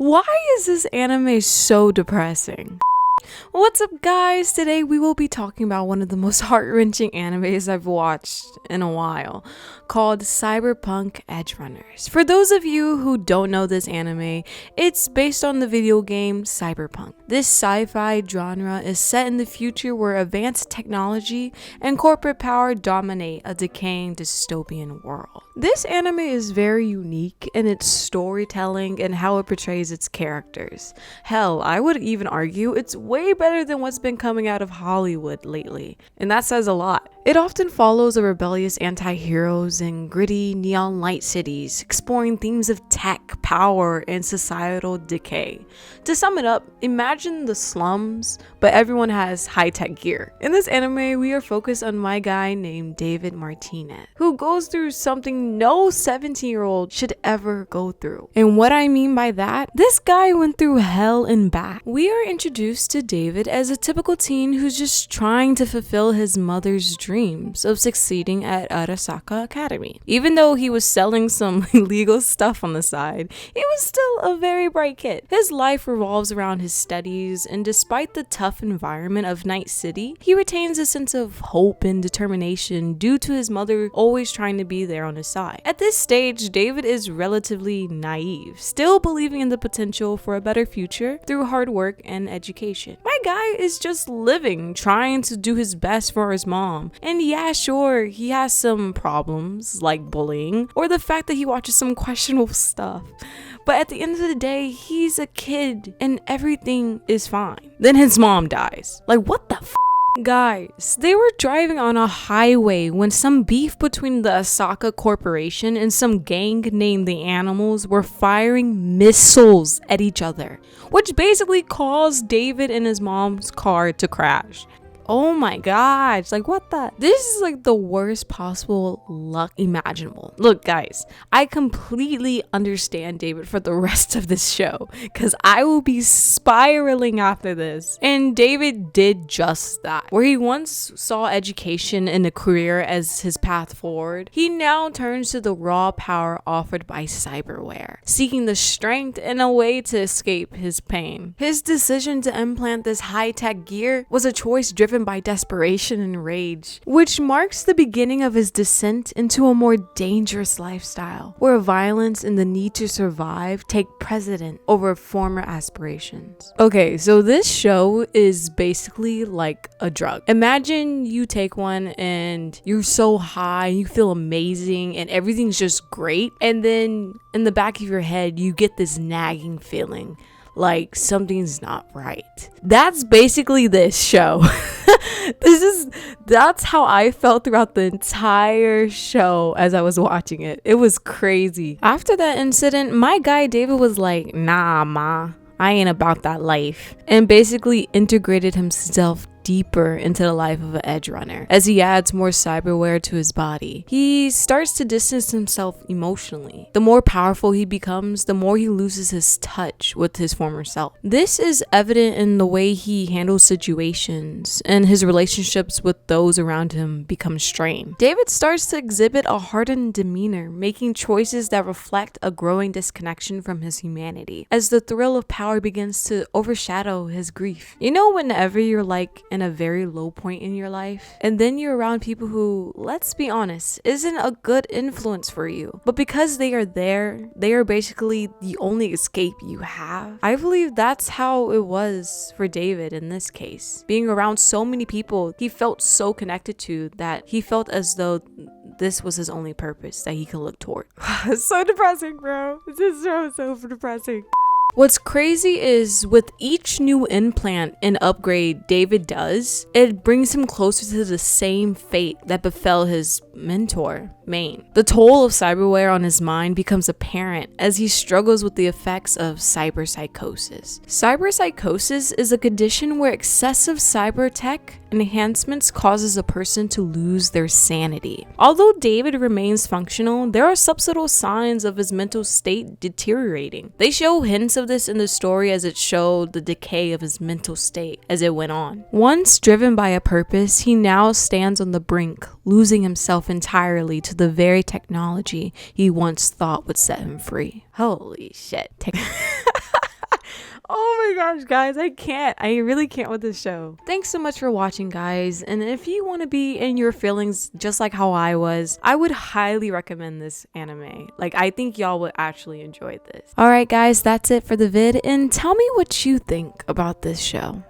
Why is this anime so depressing? What's up, guys? Today we will be talking about one of the most heart-wrenching animes I've watched in a while, called Cyberpunk Edgerunners. For those of you who don't know this anime, it's based on the video game Cyberpunk. This sci-fi genre is set in the future where advanced technology and corporate power dominate a decaying dystopian world. This anime is very unique in its storytelling and how it portrays its characters. Hell, I would even argue it's way better than what's been coming out of Hollywood lately, and that says a lot. It often follows a rebellious anti-heroes in gritty neon light cities, exploring themes of tech, power, and societal decay. To sum it up, imagine the slums, but everyone has high-tech gear. In this anime, we are focused on my guy named David Martinez, who goes through something no 17-year-old should ever go through. And what I mean by that, this guy went through hell and back. We are introduced to David as a typical teen who's just trying to fulfill his mother's dreams of succeeding at Arasaka Academy. Even though he was selling some illegal stuff on the side, he was still a very bright kid. His life revolves around his studies, and despite the tough environment of Night City, he retains a sense of hope and determination due to his mother always trying to be there on his side. At this stage, David is relatively naive, still believing in the potential for a better future through hard work and education. My guy is just living, trying to do his best for his mom. And yeah, sure, he has some problems like bullying or the fact that he watches some questionable stuff. But at the end of the day, he's a kid and everything is fine. Then his mom dies. Like, what the f? Guys, they were driving on a highway when some beef between the Asaka Corporation and some gang named the Animals were firing missiles at each other, which basically caused David and his mom's car to crash. Oh my gosh, like what the? This is like the worst possible luck imaginable. Look, guys, I completely understand David for the rest of this show because I will be spiraling after this. And David did just that. Where he once saw education and a career as his path forward, he now turns to the raw power offered by cyberware, seeking the strength and a way to escape his pain. His decision to implant this high-tech gear was a choice driven by desperation and rage, which marks the beginning of his descent into a more dangerous lifestyle, where violence and the need to survive take precedent over former aspirations. Okay, so this show is basically like a drug. Imagine you take one and you're so high, you feel amazing, and everything's just great, and then in the back of your head, you get this nagging feeling like something's not right. That's basically this show. That's how I felt throughout the entire show as I was watching it. It was crazy. After that incident, my guy David was like, nah, ma, I ain't about that life, and basically integrated himself deeper into the life of an edge runner. As he adds more cyberware to his body, he starts to distance himself emotionally. The more powerful he becomes, the more he loses his touch with his former self. This is evident in the way he handles situations, and his relationships with those around him become strained. David starts to exhibit a hardened demeanor, making choices that reflect a growing disconnection from his humanity, as the thrill of power begins to overshadow his grief. You know, whenever you're like in a very low point in your life, and then you're around people who, let's be honest, isn't a good influence for you, but because they are there, they are basically the only escape you have. I believe that's how it was for David in this case. Being around so many people he felt so connected to that he felt as though this was his only purpose that he could look toward. It's so depressing, bro. This is so depressing. What's crazy is with each new implant and upgrade David does, it brings him closer to the same fate that befell his mentor, Maine. The toll of cyberware on his mind becomes apparent as he struggles with the effects of cyberpsychosis. Cyberpsychosis is a condition where excessive cyber tech enhancements causes a person to lose their sanity. Although David remains functional, there are subtle signs of his mental state deteriorating. They show hints of this in the story as it showed the decay of his mental state as it went on. Once driven by a purpose, he now stands on the brink, losing himself entirely to the very technology he once thought would set him free. Holy shit. gosh, guys, I can't. I really can't with this show. Thanks so much for watching, guys. And if you want to be in your feelings just like how I was, I would highly recommend this anime. Like, I think y'all would actually enjoy this. Alright, guys, that's it for the vid. And tell me what you think about this show.